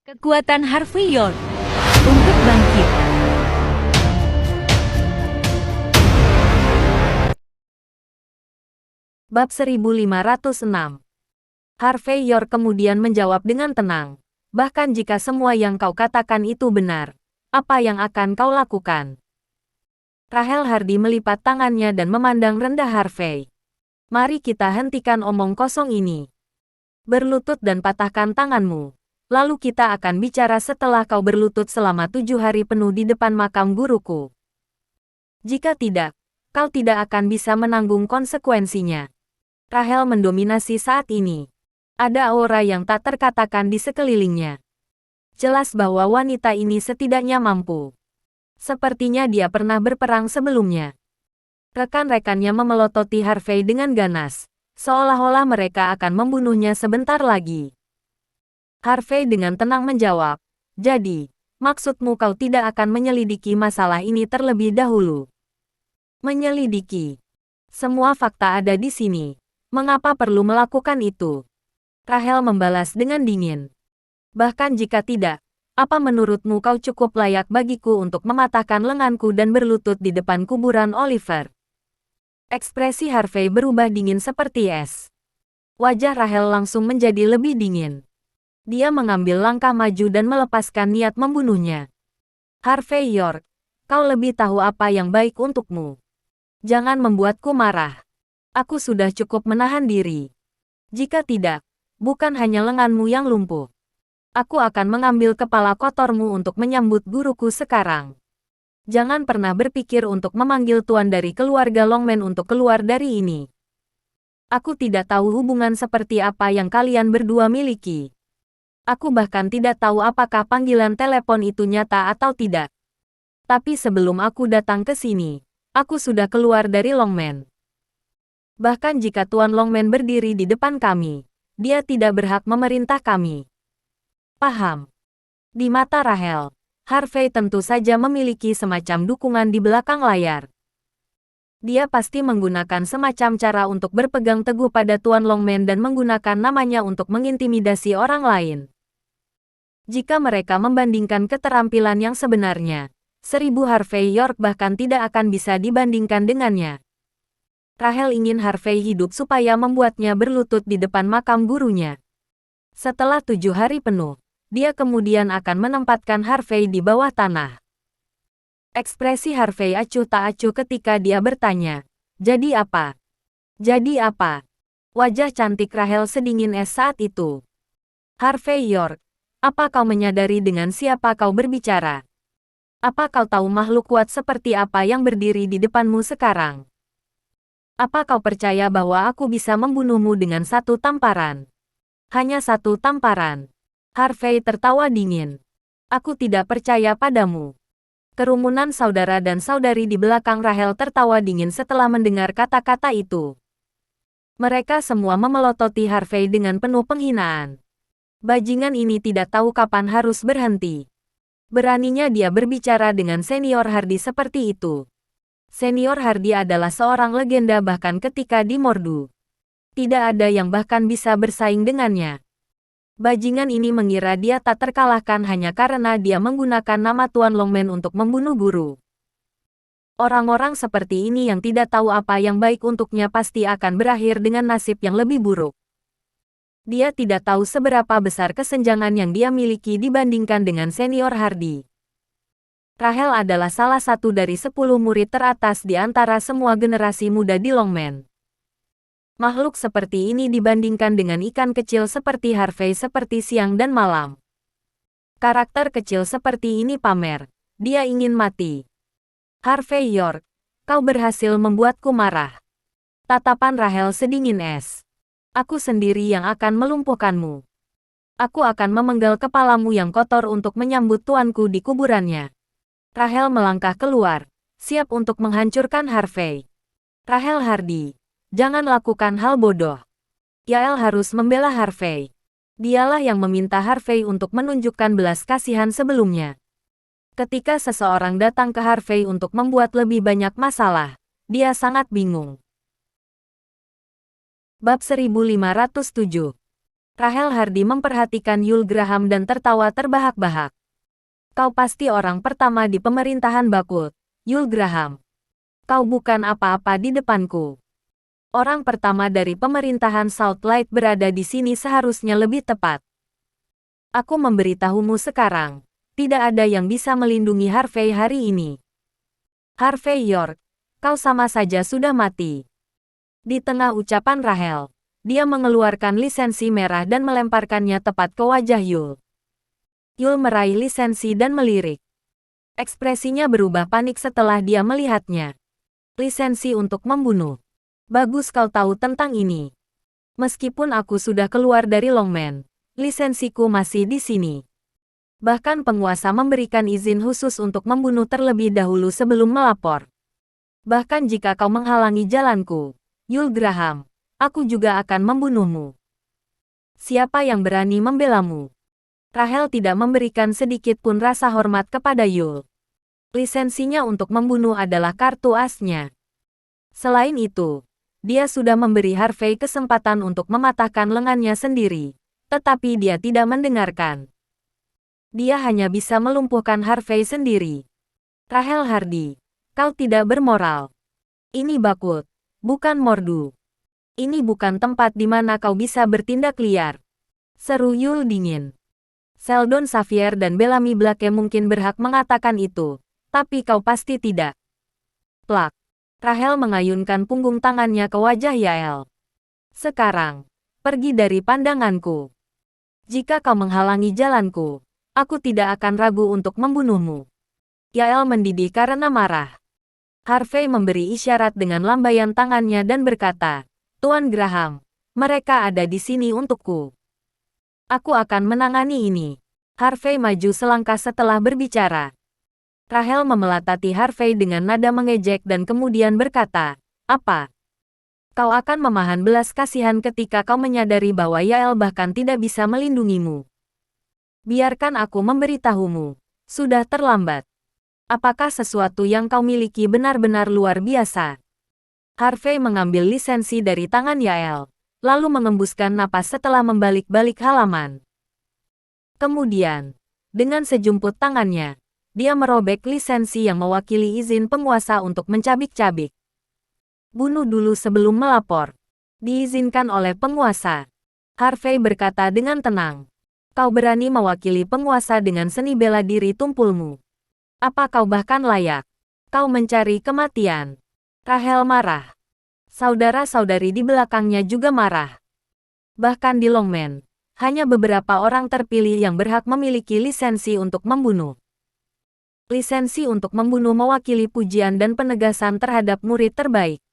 Kekuatan Harvey York untuk bangkit. Bab 1506. Harvey York kemudian menjawab dengan tenang. Bahkan jika semua yang kau katakan itu benar, apa yang akan kau lakukan? Rahel Hardy melipat tangannya dan memandang rendah Harvey. Mari kita hentikan omong kosong ini. Berlutut dan patahkan tanganmu. Lalu kita akan bicara setelah kau berlutut selama 7 hari penuh di depan makam guruku. Jika tidak, kau tidak akan bisa menanggung konsekuensinya. Rahel mendominasi saat ini. Ada aura yang tak terkatakan di sekelilingnya. Jelas bahwa wanita ini setidaknya mampu. Sepertinya dia pernah berperang sebelumnya. Rekan-rekannya memelototi Harvey dengan ganas, seolah-olah mereka akan membunuhnya sebentar lagi. Harvey dengan tenang menjawab, "Jadi, maksudmu kau tidak akan menyelidiki masalah ini terlebih dahulu?" Menyelidiki. Semua fakta ada di sini. Mengapa perlu melakukan itu? Rahel membalas dengan dingin. Bahkan jika tidak, apa menurutmu kau cukup layak bagiku untuk mematahkan lenganku dan berlutut di depan kuburan Oliver? Ekspresi Harvey berubah dingin seperti es. Wajah Rahel langsung menjadi lebih dingin. Dia mengambil langkah maju dan melepaskan niat membunuhnya. Harvey York, kau lebih tahu apa yang baik untukmu. Jangan membuatku marah. Aku sudah cukup menahan diri. Jika tidak, bukan hanya lenganmu yang lumpuh. Aku akan mengambil kepala kotormu untuk menyambut guruku sekarang. Jangan pernah berpikir untuk memanggil tuan dari keluarga Longman untuk keluar dari ini. Aku tidak tahu hubungan seperti apa yang kalian berdua miliki. Aku bahkan tidak tahu apakah panggilan telepon itu nyata atau tidak. Tapi sebelum aku datang ke sini, aku sudah keluar dari Longman. Bahkan jika Tuan Longman berdiri di depan kami, dia tidak berhak memerintah kami. Paham? Di mata Rahel, Harvey tentu saja memiliki semacam dukungan di belakang layar. Dia pasti menggunakan semacam cara untuk berpegang teguh pada Tuan Longman dan menggunakan namanya untuk mengintimidasi orang lain. Jika mereka membandingkan keterampilan yang sebenarnya, 1000 Harvey York bahkan tidak akan bisa dibandingkan dengannya. Rahel ingin Harvey hidup supaya membuatnya berlutut di depan makam gurunya. Setelah 7 hari penuh, dia kemudian akan menempatkan Harvey di bawah tanah. Ekspresi Harvey acuh tak acuh ketika dia bertanya, "Jadi apa? Jadi apa?" Wajah cantik Rahel sedingin es saat itu. "Harvey York, apa kau menyadari dengan siapa kau berbicara? Apa kau tahu makhluk kuat seperti apa yang berdiri di depanmu sekarang? Apa kau percaya bahwa aku bisa membunuhmu dengan satu tamparan? Hanya satu tamparan?" Harvey tertawa dingin. "Aku tidak percaya padamu." Kerumunan saudara dan saudari di belakang Rahel tertawa dingin setelah mendengar kata-kata itu. Mereka semua memelototi Harvey dengan penuh penghinaan. Bajingan ini tidak tahu kapan harus berhenti. Beraninya dia berbicara dengan senior Hardy seperti itu. Senior Hardy adalah seorang legenda bahkan ketika di Mordu. Tidak ada yang bahkan bisa bersaing dengannya. Bajingan ini mengira dia tak terkalahkan hanya karena dia menggunakan nama Tuan Longman untuk membunuh guru. Orang-orang seperti ini yang tidak tahu apa yang baik untuknya pasti akan berakhir dengan nasib yang lebih buruk. Dia tidak tahu seberapa besar kesenjangan yang dia miliki dibandingkan dengan senior Hardy. Rahel adalah salah satu dari 10 murid teratas di antara semua generasi muda di Longman. Makhluk seperti ini dibandingkan dengan ikan kecil seperti Harvey seperti siang dan malam. Karakter kecil seperti ini pamer. Dia ingin mati. Harvey York, kau berhasil membuatku marah. Tatapan Rahel sedingin es. Aku sendiri yang akan melumpuhkanmu. Aku akan memenggal kepalamu yang kotor untuk menyambut tuanku di kuburannya. Rahel melangkah keluar, siap untuk menghancurkan Harvey. Rahel Hardy, jangan lakukan hal bodoh. Yael harus membela Harvey. Dialah yang meminta Harvey untuk menunjukkan belas kasihan sebelumnya. Ketika seseorang datang ke Harvey untuk membuat lebih banyak masalah, dia sangat bingung. Bab 1507. Rahel Hardy memperhatikan Yul Graham dan tertawa terbahak-bahak. Kau pasti orang pertama di pemerintahan Bakut, Yul Graham. Kau bukan apa-apa di depanku. Orang pertama dari pemerintahan Southlight berada di sini seharusnya lebih tepat. Aku memberitahumu sekarang, tidak ada yang bisa melindungi Harvey hari ini. Harvey York, kau sama saja sudah mati. Di tengah ucapan Rahel, dia mengeluarkan lisensi merah dan melemparkannya tepat ke wajah Yul. Yul meraih lisensi dan melirik. Ekspresinya berubah panik setelah dia melihatnya. Lisensi untuk membunuh. Bagus kau tahu tentang ini. Meskipun aku sudah keluar dari Longman, lisensiku masih di sini. Bahkan penguasa memberikan izin khusus untuk membunuh terlebih dahulu sebelum melapor. Bahkan jika kau menghalangi jalanku, Yul Graham, aku juga akan membunuhmu. Siapa yang berani membelamu? Rahel tidak memberikan sedikit pun rasa hormat kepada Yul. Lisensinya untuk membunuh adalah kartu asnya. Selain itu, dia sudah memberi Harvey kesempatan untuk mematahkan lengannya sendiri, tetapi dia tidak mendengarkan. Dia hanya bisa melumpuhkan Harvey sendiri. Rahel Hardy, kau tidak bermoral. Ini Bakut, bukan Mordu. Ini bukan tempat di mana kau bisa bertindak liar. Seru Yul dingin. Sheldon Xavier dan Bellamy Blake mungkin berhak mengatakan itu, tapi kau pasti tidak. Plak. Rahel mengayunkan punggung tangannya ke wajah Yael. Sekarang, pergi dari pandanganku. Jika kau menghalangi jalanku, aku tidak akan ragu untuk membunuhmu. Yael mendidih karena marah. Harvey memberi isyarat dengan lambaian tangannya dan berkata, Tuan Graham, mereka ada di sini untukku. Aku akan menangani ini. Harvey maju selangkah setelah berbicara. Rahel memelatati Harvey dengan nada mengejek dan kemudian berkata, apa? Kau akan memahan belas kasihan ketika kau menyadari bahwa Yael bahkan tidak bisa melindungimu. Biarkan aku memberitahumu. Sudah terlambat. Apakah sesuatu yang kau miliki benar-benar luar biasa? Harvey mengambil lisensi dari tangan Yael, lalu mengembuskan napas setelah membalik-balik halaman. Kemudian, dengan sejumput tangannya, dia merobek lisensi yang mewakili izin penguasa untuk mencabik-cabik. Bunuh dulu sebelum melapor. Diizinkan oleh penguasa. Harvey berkata dengan tenang. Kau berani mewakili penguasa dengan seni bela diri tumpulmu. Apa kau bahkan layak? Kau mencari kematian. Rahel marah. Saudara-saudari di belakangnya juga marah. Bahkan di Longman, hanya beberapa orang terpilih yang berhak memiliki lisensi untuk membunuh. Lisensi untuk membunuh mewakili pujian dan penegasan terhadap murid terbaik.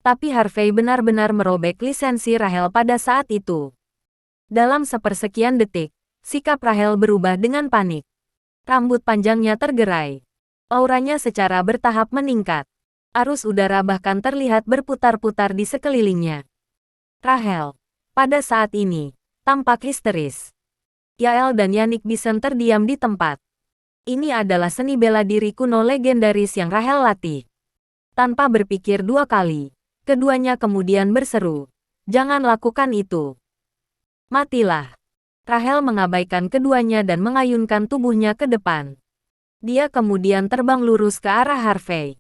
Tapi Harvey benar-benar merobek lisensi Rahel pada saat itu. Dalam sepersekian detik, sikap Rahel berubah dengan panik. Rambut panjangnya tergerai. Auranya secara bertahap meningkat. Arus udara bahkan terlihat berputar-putar di sekelilingnya. Rahel, pada saat ini, tampak histeris. Yael dan Yannick Bison terdiam di tempat. Ini adalah seni bela diri kuno legendaris yang Rahel latih. Tanpa berpikir dua kali, keduanya kemudian berseru, "Jangan lakukan itu. Matilah." Rahel mengabaikan keduanya dan mengayunkan tubuhnya ke depan. Dia kemudian terbang lurus ke arah Harvey.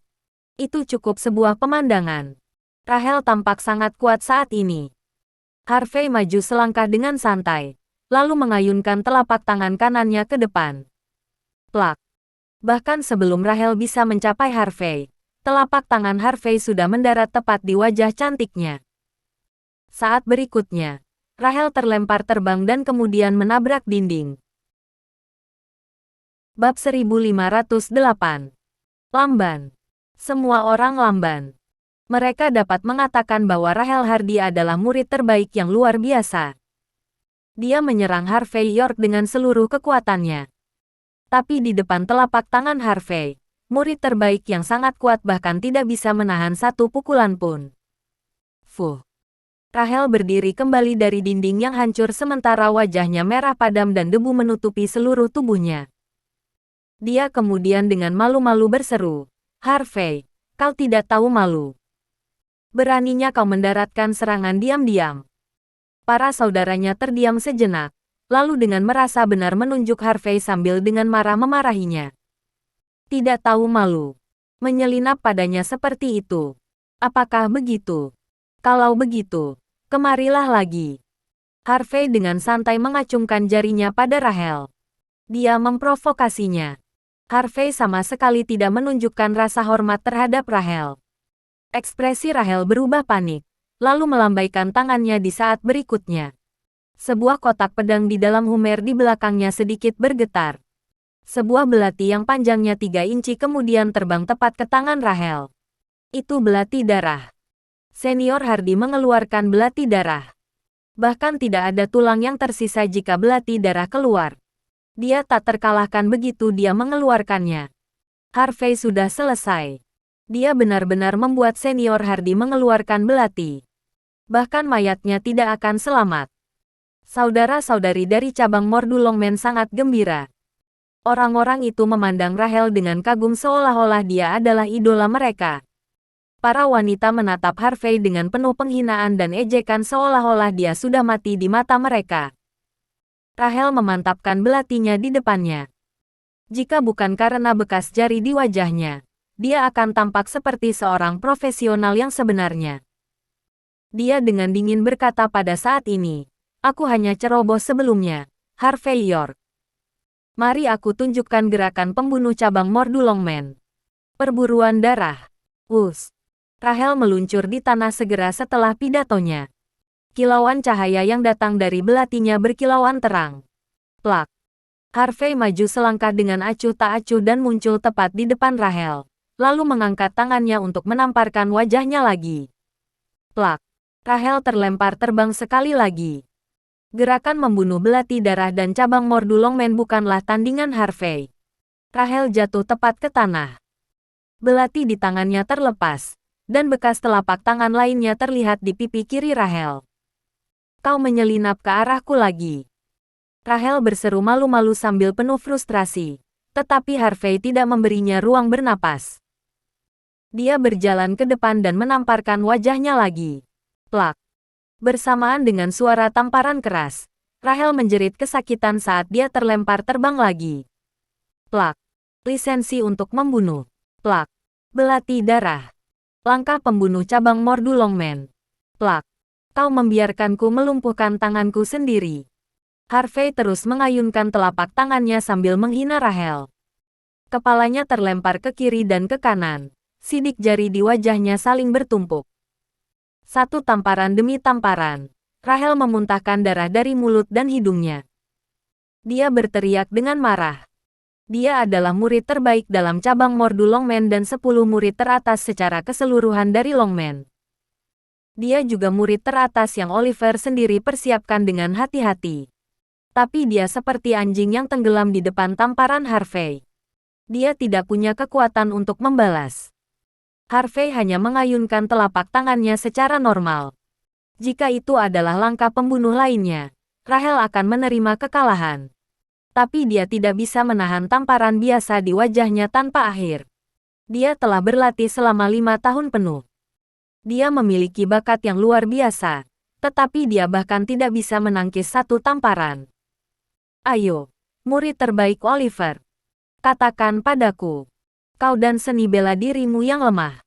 Itu cukup sebuah pemandangan. Rahel tampak sangat kuat saat ini. Harvey maju selangkah dengan santai, lalu mengayunkan telapak tangan kanannya ke depan. Plak. Bahkan sebelum Rahel bisa mencapai Harvey, telapak tangan Harvey sudah mendarat tepat di wajah cantiknya. Saat berikutnya, Rahel terlempar terbang dan kemudian menabrak dinding. Bab 1508. Lamban. Semua orang lamban. Mereka dapat mengatakan bahwa Rahel Hardy adalah murid terbaik yang luar biasa. Dia menyerang Harvey York dengan seluruh kekuatannya. Tapi di depan telapak tangan Harvey, murid terbaik yang sangat kuat bahkan tidak bisa menahan satu pukulan pun. Fuh. Rahel berdiri kembali dari dinding yang hancur sementara wajahnya merah padam dan debu menutupi seluruh tubuhnya. Dia kemudian dengan malu-malu berseru, "Harvey, kau tidak tahu malu. Beraninya kau mendaratkan serangan diam-diam. Para saudaranya terdiam sejenak, lalu dengan merasa benar menunjuk Harvey sambil dengan marah memarahinya. Tidak tahu malu. Menyelinap padanya seperti itu. Apakah begitu? Kalau begitu, kemarilah lagi. Harvey dengan santai mengacungkan jarinya pada Rahel. Dia memprovokasinya. Harvey sama sekali tidak menunjukkan rasa hormat terhadap Rahel. Ekspresi Rahel berubah panik, lalu melambaikan tangannya di saat berikutnya. Sebuah kotak pedang di dalam Hummer di belakangnya sedikit bergetar. Sebuah belati yang panjangnya 3 inci kemudian terbang tepat ke tangan Rahel. Itu belati darah. Senior Hardy mengeluarkan belati darah. Bahkan tidak ada tulang yang tersisa jika belati darah keluar. Dia tak terkalahkan begitu dia mengeluarkannya. Harvey sudah selesai. Dia benar-benar membuat Senior Hardy mengeluarkan belati. Bahkan mayatnya tidak akan selamat. Saudara-saudari dari cabang Mordulongmen sangat gembira. Orang-orang itu memandang Rahel dengan kagum seolah-olah dia adalah idola mereka. Para wanita menatap Harvey dengan penuh penghinaan dan ejekan seolah-olah dia sudah mati di mata mereka. Rahel memantapkan belatinya di depannya. Jika bukan karena bekas jari di wajahnya, dia akan tampak seperti seorang profesional yang sebenarnya. Dia dengan dingin berkata pada saat ini, "Aku hanya ceroboh sebelumnya, Harvey York. Mari aku tunjukkan gerakan pembunuh cabang Mordulongmen. Perburuan darah." Rahel meluncur di tanah segera setelah pidatonya. Kilauan cahaya yang datang dari belatinya berkilauan terang. Plak. Harvey maju selangkah dengan acuh tak acuh dan muncul tepat di depan Rahel, lalu mengangkat tangannya untuk menamparkan wajahnya lagi. Plak. Rahel terlempar terbang sekali lagi. Gerakan membunuh belati darah dan cabang Mordulongmen bukanlah tandingan Harvey. Rahel jatuh tepat ke tanah. Belati di tangannya terlepas, dan bekas telapak tangan lainnya terlihat di pipi kiri Rahel. "Kau menyelinap ke arahku lagi." Rahel berseru malu-malu sambil penuh frustrasi, tetapi Harvey tidak memberinya ruang bernapas. Dia berjalan ke depan dan menamparkan wajahnya lagi. Plak. Bersamaan dengan suara tamparan keras, Rahel menjerit kesakitan saat dia terlempar terbang lagi. Plak. Lisensi untuk membunuh. Plak. Belati darah. Langkah pembunuh cabang Mordulongmen. Plak. Kau membiarkanku melumpuhkan tanganku sendiri. Harvey terus mengayunkan telapak tangannya sambil menghina Rahel. Kepalanya terlempar ke kiri dan ke kanan. Sidik jari di wajahnya saling bertumpuk. Satu tamparan demi tamparan, Rahel memuntahkan darah dari mulut dan hidungnya. Dia berteriak dengan marah. Dia adalah murid terbaik dalam cabang Mordulongmen dan 10 murid teratas secara keseluruhan dari Longmen. Dia juga murid teratas yang Oliver sendiri persiapkan dengan hati-hati. Tapi dia seperti anjing yang tenggelam di depan tamparan Harvey. Dia tidak punya kekuatan untuk membalas. Harvey hanya mengayunkan telapak tangannya secara normal. Jika itu adalah langkah pembunuh lainnya, Rahel akan menerima kekalahan. Tapi dia tidak bisa menahan tamparan biasa di wajahnya tanpa akhir. Dia telah berlatih selama 5 tahun penuh. Dia memiliki bakat yang luar biasa, tetapi dia bahkan tidak bisa menangkis satu tamparan. Ayo, murid terbaik Oliver. Katakan padaku, kau dan seni bela dirimu yang lemah.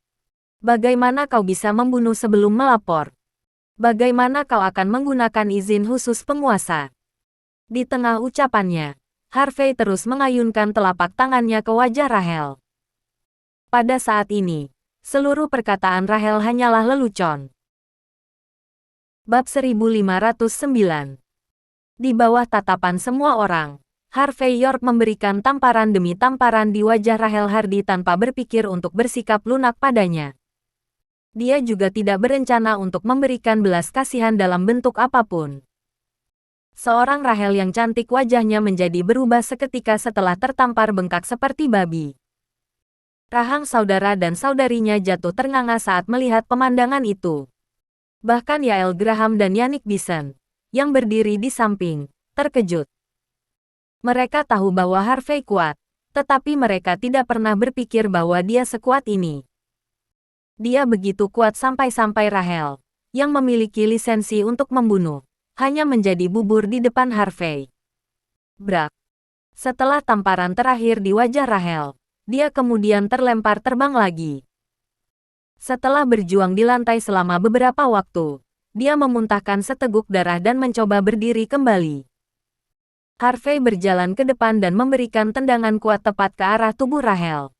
Bagaimana kau bisa membunuh sebelum melapor? Bagaimana kau akan menggunakan izin khusus penguasa? Di tengah ucapannya, Harvey terus mengayunkan telapak tangannya ke wajah Rahel. Pada saat ini, seluruh perkataan Rahel hanyalah lelucon. Bab 1509. Di bawah tatapan semua orang, Harvey York memberikan tamparan demi tamparan di wajah Rahel Hardy tanpa berpikir untuk bersikap lunak padanya. Dia juga tidak berencana untuk memberikan belas kasihan dalam bentuk apapun. Seorang Rahel yang cantik wajahnya menjadi berubah seketika setelah tertampar bengkak seperti babi. Rahang saudara dan saudarinya jatuh ternganga saat melihat pemandangan itu. Bahkan Yael Graham dan Yannick Bison, yang berdiri di samping, terkejut. Mereka tahu bahwa Harvey kuat, tetapi mereka tidak pernah berpikir bahwa dia sekuat ini. Dia begitu kuat sampai-sampai Rahel, yang memiliki lisensi untuk membunuh, hanya menjadi bubur di depan Harvey. Brak. Setelah tamparan terakhir di wajah Rahel, dia kemudian terlempar terbang lagi. Setelah berjuang di lantai selama beberapa waktu, dia memuntahkan seteguk darah dan mencoba berdiri kembali. Harvey berjalan ke depan dan memberikan tendangan kuat tepat ke arah tubuh Rahel.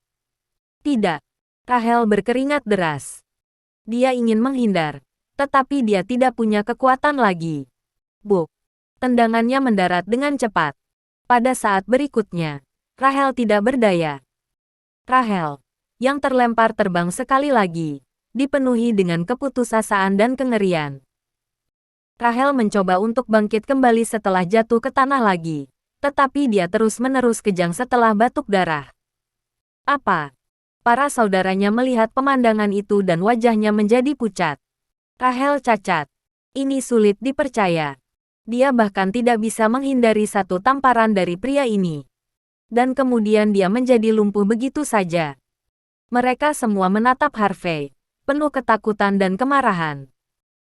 Tidak. Rahel berkeringat deras. Dia ingin menghindar, tetapi dia tidak punya kekuatan lagi. Buk. Tendangannya mendarat dengan cepat. Pada saat berikutnya, Rahel tidak berdaya. Rahel, yang terlempar terbang sekali lagi, dipenuhi dengan keputusasaan dan kengerian. Rahel mencoba untuk bangkit kembali setelah jatuh ke tanah lagi, tetapi dia terus-menerus kejang setelah batuk darah. Apa? Para saudaranya melihat pemandangan itu dan wajahnya menjadi pucat. Rahel cacat. Ini sulit dipercaya. Dia bahkan tidak bisa menghindari satu tamparan dari pria ini. Dan kemudian dia menjadi lumpuh begitu saja. Mereka semua menatap Harvey, penuh ketakutan dan kemarahan.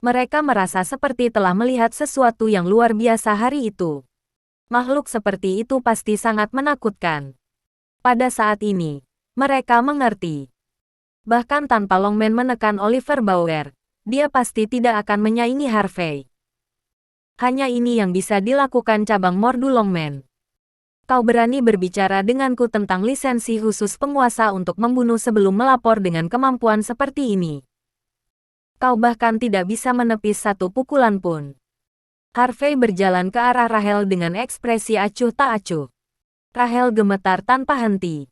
Mereka merasa seperti telah melihat sesuatu yang luar biasa hari itu. Makhluk seperti itu pasti sangat menakutkan. Pada saat ini, mereka mengerti. Bahkan tanpa Longman menekan Oliver Bauer, dia pasti tidak akan menyaingi Harvey. Hanya ini yang bisa dilakukan cabang Mordu Longman. Kau berani berbicara denganku tentang lisensi khusus penguasa untuk membunuh sebelum melapor dengan kemampuan seperti ini. Kau bahkan tidak bisa menepis satu pukulan pun. Harvey berjalan ke arah Rahel dengan ekspresi acuh tak acuh. Rahel gemetar tanpa henti.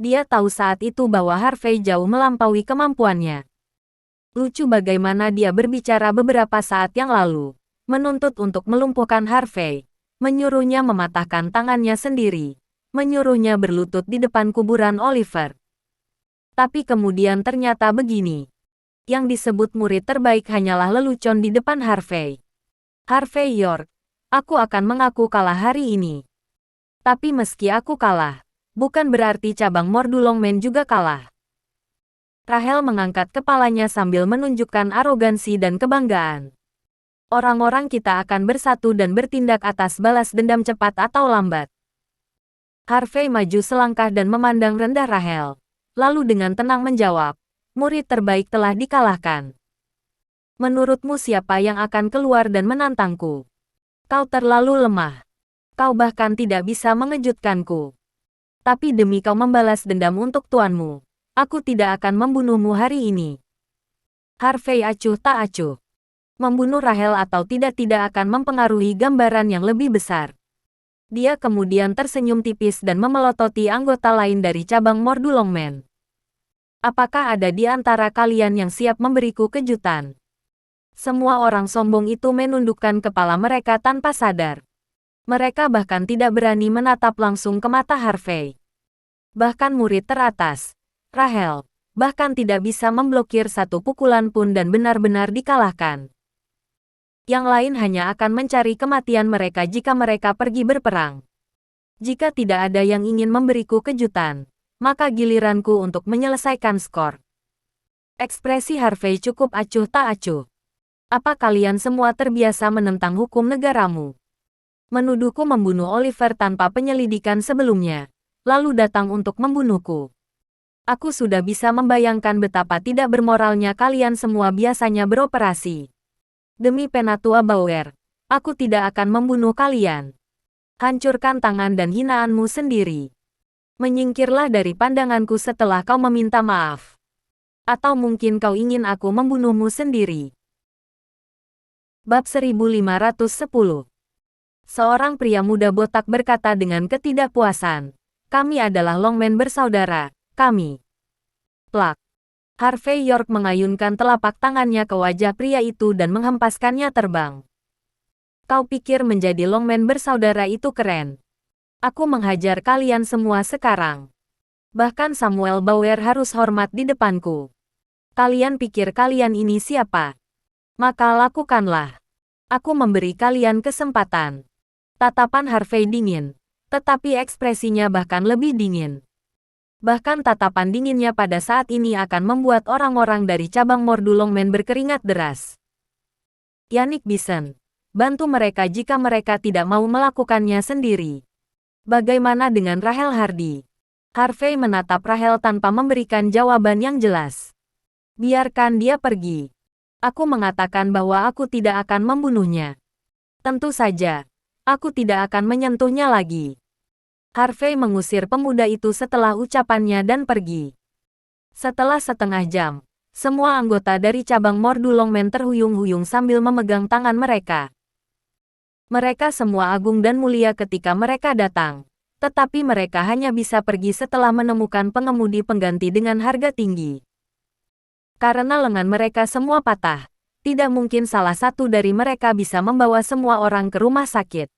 Dia tahu saat itu bahwa Harvey jauh melampaui kemampuannya. Lucu bagaimana dia berbicara beberapa saat yang lalu, menuntut untuk melumpuhkan Harvey, menyuruhnya mematahkan tangannya sendiri, menyuruhnya berlutut di depan kuburan Oliver. Tapi kemudian ternyata begini. Yang disebut murid terbaik hanyalah lelucon di depan Harvey. Harvey York, aku akan mengaku kalah hari ini. Tapi meski aku kalah, bukan berarti cabang Mordu Longman juga kalah. Rahel mengangkat kepalanya sambil menunjukkan arogansi dan kebanggaan. Orang-orang kita akan bersatu dan bertindak atas balas dendam cepat atau lambat. Harvey maju selangkah dan memandang rendah Rahel, lalu dengan tenang menjawab. Murid terbaik telah dikalahkan. Menurutmu siapa yang akan keluar dan menantangku? Kau terlalu lemah. Kau bahkan tidak bisa mengejutkanku. Tapi demi kau membalas dendam untuk tuanmu, aku tidak akan membunuhmu hari ini. Harvey acuh tak acuh. Membunuh Rahel atau tidak akan mempengaruhi gambaran yang lebih besar. Dia kemudian tersenyum tipis dan memelototi anggota lain dari cabang Mordu Longman. Apakah ada di antara kalian yang siap memberiku kejutan? Semua orang sombong itu menundukkan kepala mereka tanpa sadar. Mereka bahkan tidak berani menatap langsung ke mata Harvey. Bahkan murid teratas, Rahel, bahkan tidak bisa memblokir satu pukulan pun dan benar-benar dikalahkan. Yang lain hanya akan mencari kematian mereka jika mereka pergi berperang. Jika tidak ada yang ingin memberiku kejutan, maka giliranku untuk menyelesaikan skor. Ekspresi Harvey cukup acuh tak acuh. Apa kalian semua terbiasa menentang hukum negaramu? Menuduhku membunuh Oliver tanpa penyelidikan sebelumnya, lalu datang untuk membunuhku. Aku sudah bisa membayangkan betapa tidak bermoralnya kalian semua biasanya beroperasi. Demi Penatua Bauer, aku tidak akan membunuh kalian. Hancurkan tangan dan hinaanmu sendiri. Menyingkirlah dari pandanganku setelah kau meminta maaf. Atau mungkin kau ingin aku membunuhmu sendiri. Bab 1510. Seorang pria muda botak berkata dengan ketidakpuasan, "Kami adalah Longman bersaudara, kami." Plak. Harvey York mengayunkan telapak tangannya ke wajah pria itu dan menghempaskannya terbang. Kau pikir menjadi Longman bersaudara itu keren? Aku menghajar kalian semua sekarang. Bahkan Samuel Bauer harus hormat di depanku. Kalian pikir kalian ini siapa? Maka lakukanlah. Aku memberi kalian kesempatan. Tatapan Harvey dingin, tetapi ekspresinya bahkan lebih dingin. Bahkan tatapan dinginnya pada saat ini akan membuat orang-orang dari cabang Mordu Longman berkeringat deras. Yannick Bison, Bantu mereka jika mereka tidak mau melakukannya sendiri. Bagaimana dengan Rahel Hardy? Harvey menatap Rahel tanpa memberikan jawaban yang jelas. Biarkan dia pergi. Aku mengatakan bahwa aku tidak akan membunuhnya. Tentu saja, aku tidak akan menyentuhnya lagi. Harvey mengusir pemuda itu setelah ucapannya dan pergi. Setelah setengah jam, semua anggota dari cabang Mordulongmen terhuyung-huyung sambil memegang tangan mereka. Mereka semua agung dan mulia ketika mereka datang, tetapi mereka hanya bisa pergi setelah menemukan pengemudi pengganti dengan harga tinggi. Karena lengan mereka semua patah, tidak mungkin salah satu dari mereka bisa membawa semua orang ke rumah sakit.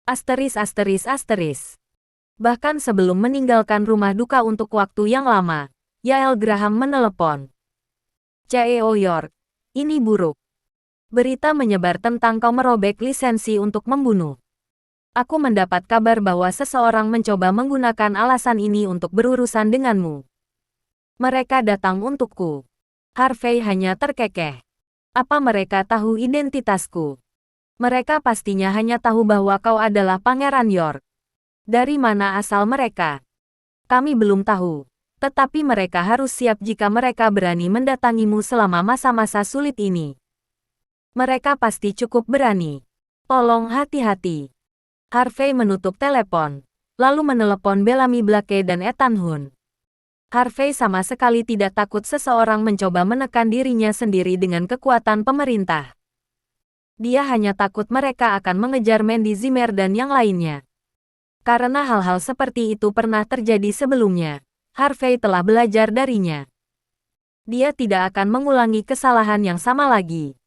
Asteris asteris asteris. Bahkan sebelum meninggalkan rumah duka untuk waktu yang lama, Yael Graham menelepon. CEO York, ini buruk. Berita menyebar tentang kau merobek lisensi untuk membunuh. Aku mendapat kabar bahwa seseorang mencoba menggunakan alasan ini untuk berurusan denganmu. Mereka datang untukku. Harvey hanya terkekeh. Apa mereka tahu identitasku? Mereka pastinya hanya tahu bahwa kau adalah Pangeran York. Dari mana asal mereka? Kami belum tahu. Tetapi mereka harus siap jika mereka berani mendatangimu selama masa-masa sulit ini. Mereka pasti cukup berani. Tolong hati-hati. Harvey menutup telepon, lalu menelepon Bellamy Blake dan Ethan Hunt. Harvey sama sekali tidak takut seseorang mencoba menekan dirinya sendiri dengan kekuatan pemerintah. Dia hanya takut mereka akan mengejar Mandy Zimmer dan yang lainnya. Karena hal-hal seperti itu pernah terjadi sebelumnya, Harvey telah belajar darinya. Dia tidak akan mengulangi kesalahan yang sama lagi.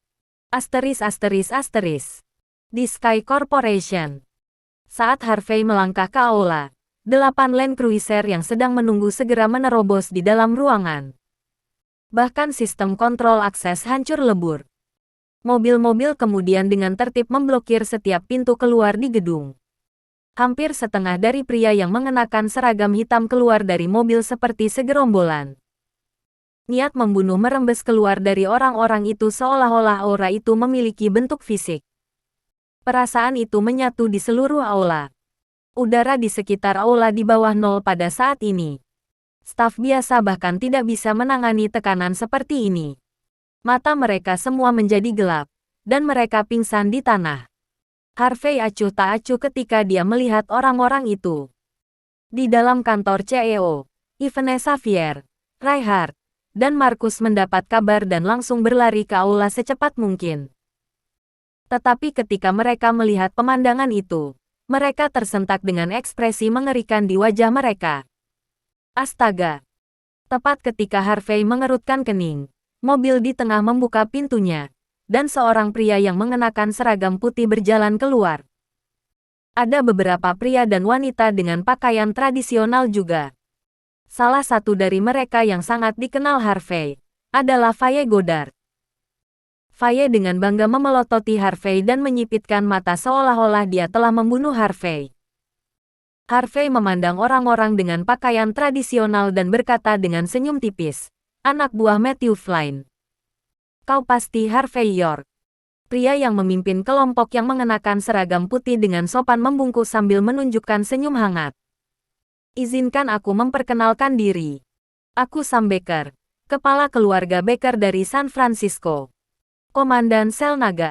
Asteris asteris asteris. Di Sky Corporation. Saat Harvey melangkah ke aula, 8 Land Cruiser yang sedang menunggu segera menerobos di dalam ruangan. Bahkan sistem kontrol akses hancur lebur. Mobil-mobil kemudian dengan tertib memblokir setiap pintu keluar di gedung. Hampir setengah dari pria yang mengenakan seragam hitam keluar dari mobil seperti segerombolan. Niat membunuh merembes keluar dari orang-orang itu seolah-olah aura itu memiliki bentuk fisik. Perasaan itu menyatu di seluruh aula. Udara di sekitar aula di bawah nol pada saat ini. Staf biasa bahkan tidak bisa menangani tekanan seperti ini. Mata mereka semua menjadi gelap, dan mereka pingsan di tanah. Harvey acuh tak acuh ketika dia melihat orang-orang itu. Di dalam kantor CEO, Yvonne Xavier, Reinhardt, dan Marcus mendapat kabar dan langsung berlari ke aula secepat mungkin. Tetapi ketika mereka melihat pemandangan itu, mereka tersentak dengan ekspresi mengerikan di wajah mereka. Astaga! Tepat ketika Harvey mengerutkan kening, mobil di tengah membuka pintunya, dan seorang pria yang mengenakan seragam putih berjalan keluar. Ada beberapa pria dan wanita dengan pakaian tradisional juga. Salah satu dari mereka yang sangat dikenal Harvey adalah Faye Goddard. Faye dengan bangga memelototi Harvey dan menyipitkan mata seolah-olah dia telah membunuh Harvey. Harvey memandang orang-orang dengan pakaian tradisional dan berkata dengan senyum tipis, "Anak buah Matthew Flynn. Kau pasti Harvey York." Pria yang memimpin kelompok yang mengenakan seragam putih dengan sopan membungkuk sambil menunjukkan senyum hangat. "Izinkan aku memperkenalkan diri. Aku Sam Baker, kepala keluarga Baker dari San Francisco. Komandan Sel Naga."